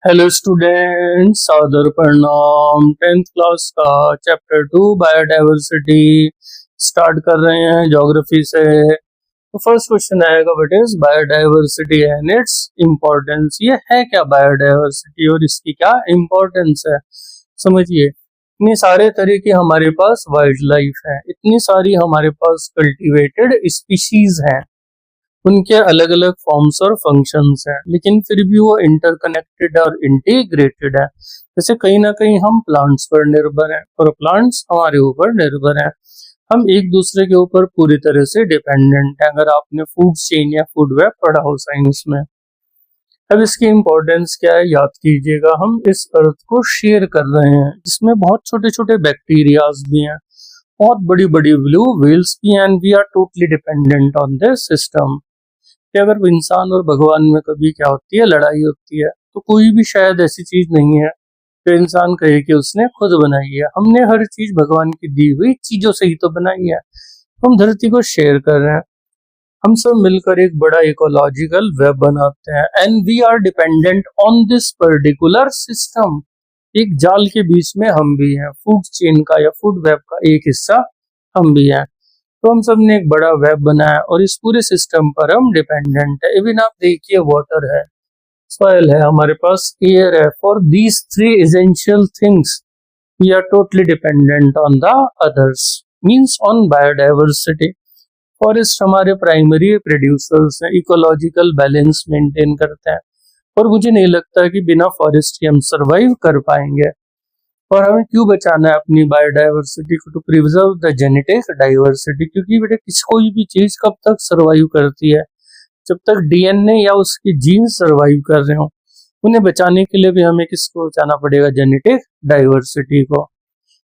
Hello students, सादर प्रणाम। 10th class का चैप्टर 2 बायोडाइवर्सिटी स्टार्ट कर रहे हैं ज्योग्राफी से। तो फर्स्ट क्वेश्चन आएगा, what is biodiversity and its importance. ये है क्या बायोडाइवर्सिटी और इसकी क्या इम्पोर्टेंस है, समझिए। इतने सारे तरह की हमारे पास वाइल्ड लाइफ है, इतनी सारी हमारे पास कल्टीवेटेड स्पीशीज हैं, उनके अलग अलग फॉर्म्स और फंक्शंस हैं, लेकिन फिर भी वो इंटरकनेक्टेड और इंटीग्रेटेड है। जैसे कहीं ना कहीं हम प्लांट्स पर निर्भर हैं और प्लांट्स हमारे ऊपर निर्भर हैं। हम एक दूसरे के ऊपर पूरी तरह से डिपेंडेंट हैं, अगर आपने फूड चेन या फूड वेब पढ़ा हो साइंस में। अब इसकी इम्पोर्टेंस क्या है, याद कीजिएगा। हम इस अर्थ को शेयर कर रहे हैं, जिसमें बहुत छोटे छोटे बैक्टीरियाज भी हैं, बहुत बड़ी बड़ी ब्लू व्हेल्स भी हैं, and we are totally dependent on this system. कि अगर इंसान और भगवान में कभी क्या होती है, लड़ाई होती है, तो कोई भी शायद ऐसी चीज नहीं है जो इंसान कहे कि उसने खुद बनाई है। हमने हर चीज भगवान की दी हुई चीजों से ही तो बनाई है। हम धरती को शेयर कर रहे हैं, हम सब मिलकर एक बड़ा इकोलॉजिकल वेब बनाते हैं, and we are dependent on this particular system. एक जाल के बीच में हम भी हैं, फूड चेन का या फूड वेब का एक हिस्सा हम भी हैं। तो हम सब ने एक बड़ा वेब बनाया और इस पूरे सिस्टम पर हम डिपेंडेंट है। इवन आप देखिए, वाटर है, सॉइल है, हमारे पास एयर है। For these three essential things we are totally dependent on the others, means on biodiversity. Forest हमारे प्राइमरी प्रोड्यूसर्स हैं, इकोलॉजिकल बैलेंस मेंटेन करते हैं, और मुझे नहीं लगता कि बिना फॉरेस्ट के हम सरवाइव कर पाएंगे। और हमें क्यों बचाना है अपनी बायोडाइवर्सिटी को, to preserve the genetic diversity. क्योंकि बेटा कोई भी चीज कब तक सरवाइव करती है, जब तक डीएनए या उसके जीन सरवाइव कर रहे हो। उन्हें बचाने के लिए भी हमें किसको बचाना पड़ेगा, जेनेटिक डाइवर्सिटी को।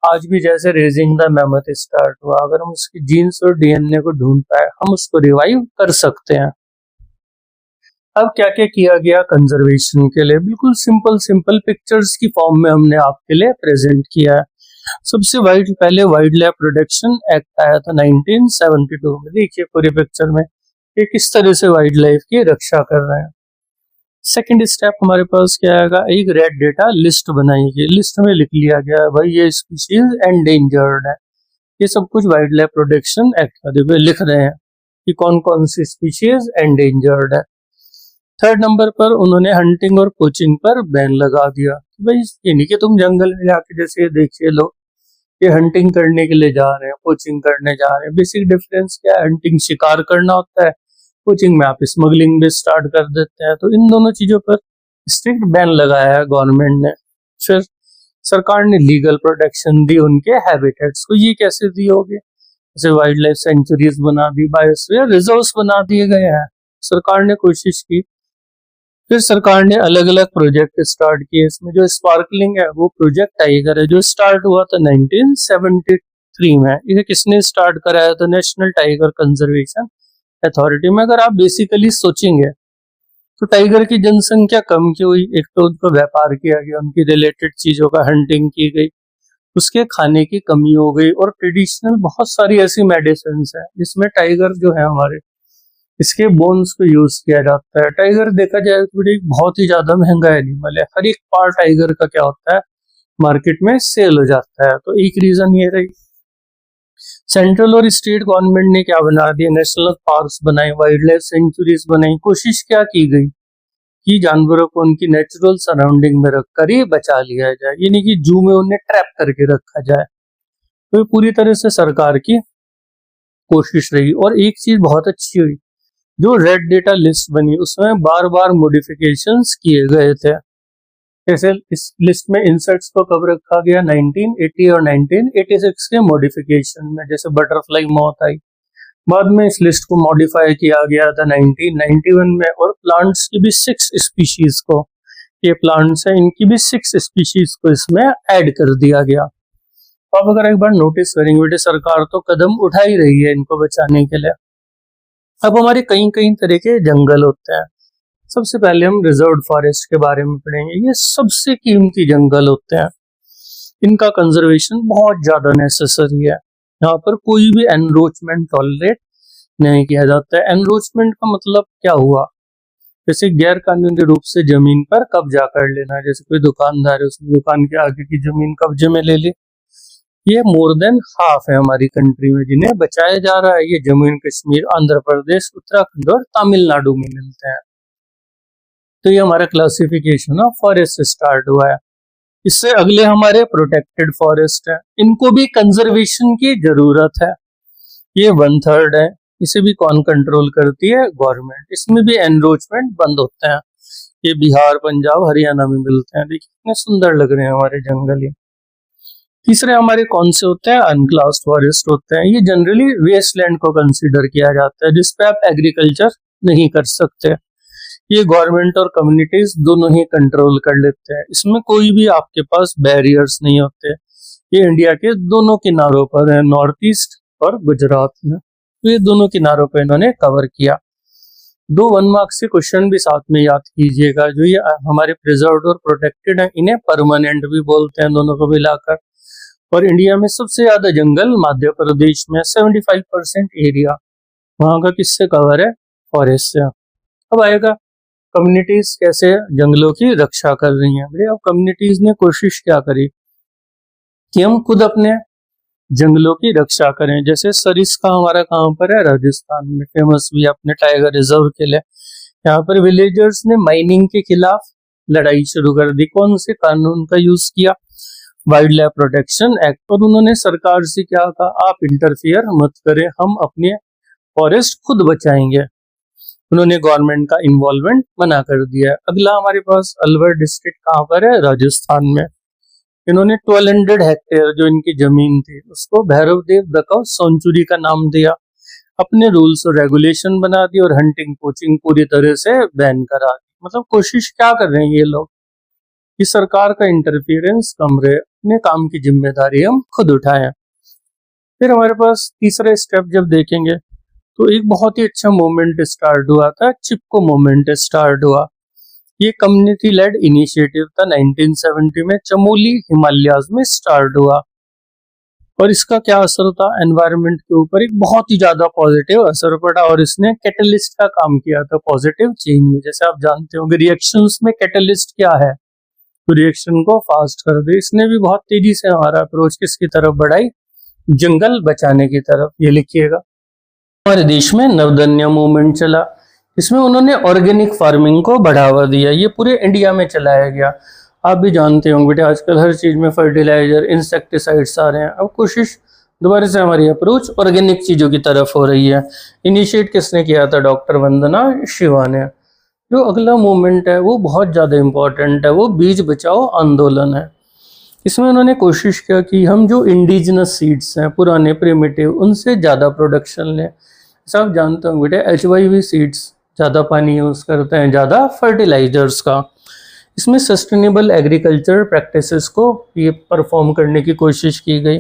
आज भी जैसे रेजिंग द मैमथ स्टार्ट हुआ, अगर हम उसके जीन्स और डीएनए को ढूंढ पाए, हम उसको रिवाइव कर सकते हैं। अब क्या क्या किया गया कंजर्वेशन के लिए, बिल्कुल सिंपल सिंपल पिक्चर्स की फॉर्म में हमने आपके लिए प्रेजेंट किया है। सबसे पहले वाइल्ड लाइफ प्रोटेक्शन एक्ट आया था 1972 में। देखिए पूरी पिक्चर में कि किस तरह से वाइल्ड लाइफ की रक्षा कर रहे हैं। सेकंड स्टेप हमारे पास क्या आएगा, एक रेड डेटा लिस्ट बनाई गई। लिस्ट में लिख लिया गया है भाई ये स्पीशीज एंडेंजर्ड है। ये सब कुछ वाइल्ड लाइफ प्रोटेक्शन एक्ट में लिख रहे हैं कि कौन कौन सी स्पीशीज एंडेंजर्ड है। थर्ड नंबर पर उन्होंने हंटिंग और पोचिंग पर बैन लगा दिया। भाई ये नहीं कि तुम जंगल में जाके, जैसे देखिए लोग ये हंटिंग करने के लिए जा रहे हैं, पोचिंग करने जा रहे हैं। बेसिक डिफरेंस क्या है, हंटिंग शिकार करना होता है, पोचिंग में आप स्मगलिंग भी स्टार्ट कर देते हैं। तो इन दोनों चीजों पर स्ट्रिक्ट बैन लगाया है गवर्नमेंट ने। फिर सरकार ने लीगल प्रोटेक्शन दी उनके हैबिटेट्स को। ये कैसे दी होगी, जैसे वाइल्ड लाइफ सेंचुरीज बना दी, बायोस्फीयर रिजर्व्स बना दिए गए हैं। सरकार ने कोशिश की। फिर सरकार ने अलग अलग प्रोजेक्ट स्टार्ट किए। इसमें जो स्पार्कलिंग है वो प्रोजेक्ट टाइगर है, जो स्टार्ट हुआ था 1973 में। इसे किसने स्टार्ट कराया था, नेशनल टाइगर कंजर्वेशन अथॉरिटी में। अगर आप बेसिकली सोचेंगे तो टाइगर की जनसंख्या कम क्यों हुई, एक तो उनको व्यापार किया गया, उनकी रिलेटेड चीजों का हंटिंग की गई, उसके खाने की कमी हो गई, और ट्रेडिशनल बहुत सारी ऐसी मेडिसिन है जिसमें टाइगर जो है हमारे, इसके बोन्स को यूज किया जाता है। टाइगर देखा जाए तो बहुत ही ज्यादा महंगा एनिमल है। हर एक पार्ट टाइगर का क्या होता है, मार्केट में सेल हो जाता है। तो एक रीजन ये रही। सेंट्रल और स्टेट गवर्नमेंट ने क्या बना दिया, नेशनल पार्क्स बनाए, वाइल्ड लाइफ सेंचुरीज बनाई। कोशिश क्या की गई कि जानवरों को उनकी नेचुरल सराउंडिंग में रखकर ही बचा लिया जाए, ये नहीं कि जू में उन्हें ट्रैप करके रखा जाए। तो पूरी तरह से सरकार की कोशिश रही। और एक चीज बहुत अच्छी हुई, जो रेड डेटा लिस्ट बनी उसमें बार बार मॉडिफिकेशंस किए गए थे। जैसे इस लिस्ट में इंसेक्ट्स को कब रखा गया, 1980 और 1986 के मॉडिफिकेशन में। जैसे बटरफ्लाई मौत आई, बाद में इस लिस्ट को मॉडिफाई किया गया था 1991 में। और प्लांट्स की भी 6 स्पीशीज को, ये प्लांट्स हैं इनकी भी 6 स्पीशीज को इसमें ऐड कर दिया गया। तो आप अगर एक बार नोटिस करेंगे बेटे, सरकार तो कदम उठा ही रही है इनको बचाने के लिए। अब हमारे कई कई तरह के जंगल होते हैं। सबसे पहले हम रिजर्व फॉरेस्ट के बारे में पढ़ेंगे। ये सबसे कीमती जंगल होते हैं, इनका कंजर्वेशन बहुत ज्यादा नेसेसरी है। यहाँ पर कोई भी एनरोचमेंट टॉलरेट नहीं किया जाता है। एनरोचमेंट का मतलब क्या हुआ, जैसे गैर कानूनी रूप से जमीन पर कब्जा कर लेना, जैसे कोई दुकानदार है उसने दुकान के आगे की जमीन कब्जे में ले ली, ये मोर देन हाफ है हमारी कंट्री में जिन्हें बचाया जा रहा है। ये जम्मू एंड कश्मीर, आंध्र प्रदेश, उत्तराखंड और तमिलनाडु में मिलते हैं। तो ये हमारा क्लासिफिकेशन ऑफ फॉरेस्ट स्टार्ट हुआ है। इससे अगले हमारे प्रोटेक्टेड फॉरेस्ट है, इनको भी कंजर्वेशन की जरूरत है। ये 1/3 है, इसे भी कौन कंट्रोल करती है? गवर्नमेंट। इसमें भी एनरोचमेंट बंद होते हैं। ये बिहार, पंजाब, हरियाणा में मिलते हैं। देखिए कितने सुंदर लग रहे हैं हमारे जंगल ये। तीसरे हमारे कौन से होते हैं? अनक्लास्ड फॉरेस्ट होते हैं। ये जनरली वेस्टलैंड को कंसीडर किया जाता है जिसपे आप एग्रीकल्चर नहीं कर सकते। ये गवर्नमेंट और कम्युनिटीज दोनों ही कंट्रोल कर लेते हैं। इसमें कोई भी आपके पास बैरियर्स नहीं होते। ये इंडिया के दोनों किनारों पर है, नॉर्थ ईस्ट और गुजरात में। तो ये दोनों किनारों पर इन्होंने कवर किया। 2 1 मार्क से क्वेश्चन भी साथ में याद कीजिएगा। जो ये हमारे प्रिजर्व्ड और प्रोटेक्टेड है, इन्हें परमानेंट भी बोलते हैं, दोनों को मिलाकर। और इंडिया में सबसे ज्यादा जंगल मध्य प्रदेश में, 75% एरिया वहां का किससे कवर है? फॉरेस्ट से। अब आएगा कम्युनिटीज कैसे जंगलों की रक्षा कर रही हैं। भाई अब कम्युनिटीज ने कोशिश क्या करी कि हम खुद अपने जंगलों की रक्षा करें। जैसे सरिस्का हमारा कहाँ पर है? राजस्थान में, फेमस भी अपने टाइगर रिजर्व के लिए। यहाँ पर विलेजर्स ने माइनिंग के खिलाफ लड़ाई शुरू कर दी। कौन से कानून का यूज किया? Wild life protection act. और उन्होंने सरकार से क्या कहा? आप इंटरफियर मत करें, हम अपने फॉरेस्ट खुद बचाएंगे। उन्होंने गवर्नमेंट का इन्वॉल्वमेंट मना कर दिया। अगला हमारे पास अलवर डिस्ट्रिक्ट कहाँ पर है? राजस्थान में। इन्होंने 1200 हेक्टेयर जो इनकी जमीन थी उसको भैरव देव दक्कड़ सेंचुरी का नाम दिया। अपने रूल्स और रेगुलेशन बना दी और हंटिंग पोचिंग पूरी तरह से बैन करा दी। मतलब कोशिश क्या कर रहे हैं ये लोग कि सरकार का इंटरफियरेंस कम रहे, अपने काम की जिम्मेदारी हम खुद उठाएं। फिर हमारे पास तीसरा स्टेप जब देखेंगे तो एक बहुत ही अच्छा मूवमेंट स्टार्ट हुआ था, चिपको मूवमेंट स्टार्ट हुआ। ये कम्युनिटी लेड इनिशिएटिव था, 1970 में चमोली हिमालयाज में स्टार्ट हुआ। और इसका क्या असर था? एनवायरनमेंट के ऊपर एक बहुत ही ज्यादा पॉजिटिव असर पड़ा और इसने कैटलिस्ट का काम किया था पॉजिटिव चेंज में। जैसे आप जानते होंगे रिएक्शंस में कैटलिस्ट क्या है? तो रिएक्शन को फास्ट कर दे। इसने भी बहुत तेजी से हमारा अप्रोच किसकी तरफ बढ़ाई? जंगल बचाने की तरफ। ये लिखिएगा। हमारे देश में नवधन्य मूवमेंट चला, इसमें उन्होंने ऑर्गेनिक फार्मिंग को बढ़ावा दिया। ये पूरे इंडिया में चलाया गया। आप भी जानते होंगे बेटे आजकल हर चीज में फर्टिलाइजर, इंसेक्टिसाइड्स आ रहे हैं। अब कोशिश दोबारा से हमारी अप्रोच ऑर्गेनिक चीजों की तरफ हो रही है। इनिशिएट किसने किया था? डॉक्टर वंदना शिवा ने। जो अगला मूवमेंट है वो बहुत ज़्यादा इम्पोर्टेंट है, वो बीज बचाओ आंदोलन है। इसमें उन्होंने कोशिश किया कि हम जो इंडिजिनस सीड्स हैं पुराने प्रिमिटिव, उनसे ज़्यादा प्रोडक्शन लें। सब जानते होंगे बेटे HYV सीड्स ज़्यादा पानी यूज़ करते हैं, ज़्यादा फर्टिलाइजर्स का। इसमें सस्टेनेबल एग्रीकल्चर प्रैक्टिसेस को ये परफॉर्म करने की कोशिश की गई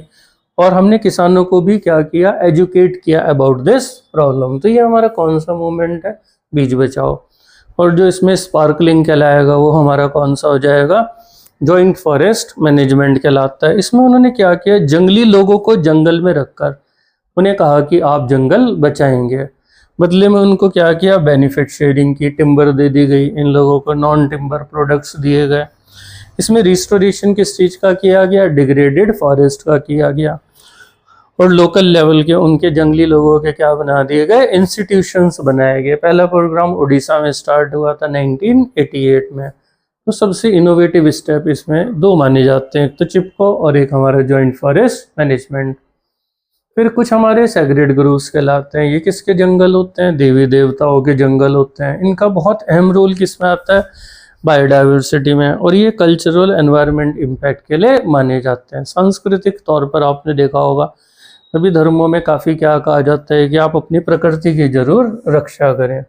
और हमने किसानों को भी क्या किया? एजुकेट किया अबाउट दिस प्रॉब्लम। तो ये हमारा कौन सा मूवमेंट है? बीज बचाओ। और जो इसमें स्पार्कलिंग कहलाएगा वो हमारा कौन सा हो जाएगा? जॉइंट फॉरेस्ट मैनेजमेंट कहलाता है। इसमें उन्होंने क्या किया? जंगली लोगों को जंगल में रखकर उन्हें कहा कि आप जंगल बचाएंगे। बदले में उनको क्या किया? बेनिफिट शेयरिंग की, टिम्बर दे दी गई, इन लोगों को नॉन टिम्बर प्रोडक्ट्स दिए गए। इसमें रिस्टोरेशन किस चीज का किया गया? डिग्रेडेड फॉरेस्ट का किया गया। और लोकल लेवल के उनके जंगली लोगों के क्या बना दिए गए? इंस्टीट्यूशंस बनाए गए। पहला प्रोग्राम उड़ीसा में स्टार्ट हुआ था 1988 में। तो सबसे इनोवेटिव स्टेप इसमें 2 माने जाते हैं, एक तो चिपको और एक हमारा जॉइंट फॉरेस्ट मैनेजमेंट। फिर कुछ हमारे सेग्रेड ग्रुप्स कहलाते हैं। ये किसके जंगल होते हैं? देवी देवताओं के जंगल होते हैं। इनका बहुत अहम रोल किसमें आता है? बायोडाइवर्सिटी में। और ये कल्चरल एनवायरनमेंट इम्पैक्ट के लिए माने जाते हैं। सांस्कृतिक तौर पर आपने देखा होगा सभी धर्मों में काफ़ी क्या कहा जाता है कि आप अपनी प्रकृति की जरूर रक्षा करें।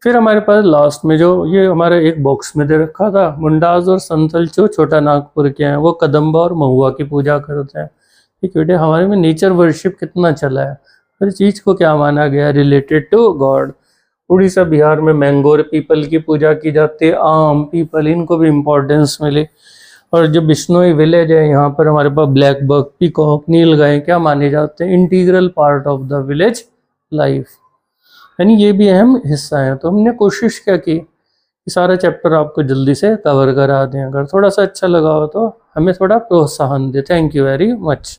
फिर हमारे पास लास्ट में जो ये हमारे एक बॉक्स में दे रखा था, मुंडाज और संथल जो छोटा नागपुर के हैं वो कदम्बा और महुआ की पूजा करते हैं। ठीक बेटे, हमारे में नेचर वर्शिप कितना चला है। हर चीज़ को क्या माना गया? Related to god. Orissa Bihar में मैंगोर पीपल की पूजा की जाती है, आम पीपल, इनको भी इम्पोर्टेंस मिली। और जो बिश्नोई विलेज है यहाँ पर हमारे पास ब्लैक बक, पीकॉक, नीलगाय क्या माने जाते हैं? Integral part of the village life. यानी ये भी अहम हिस्सा है। तो हमने कोशिश क्या की कि सारा चैप्टर आपको जल्दी से कवर करा दें। अगर थोड़ा सा अच्छा लगा हो तो हमें थोड़ा प्रोत्साहन दें। Thank you very much.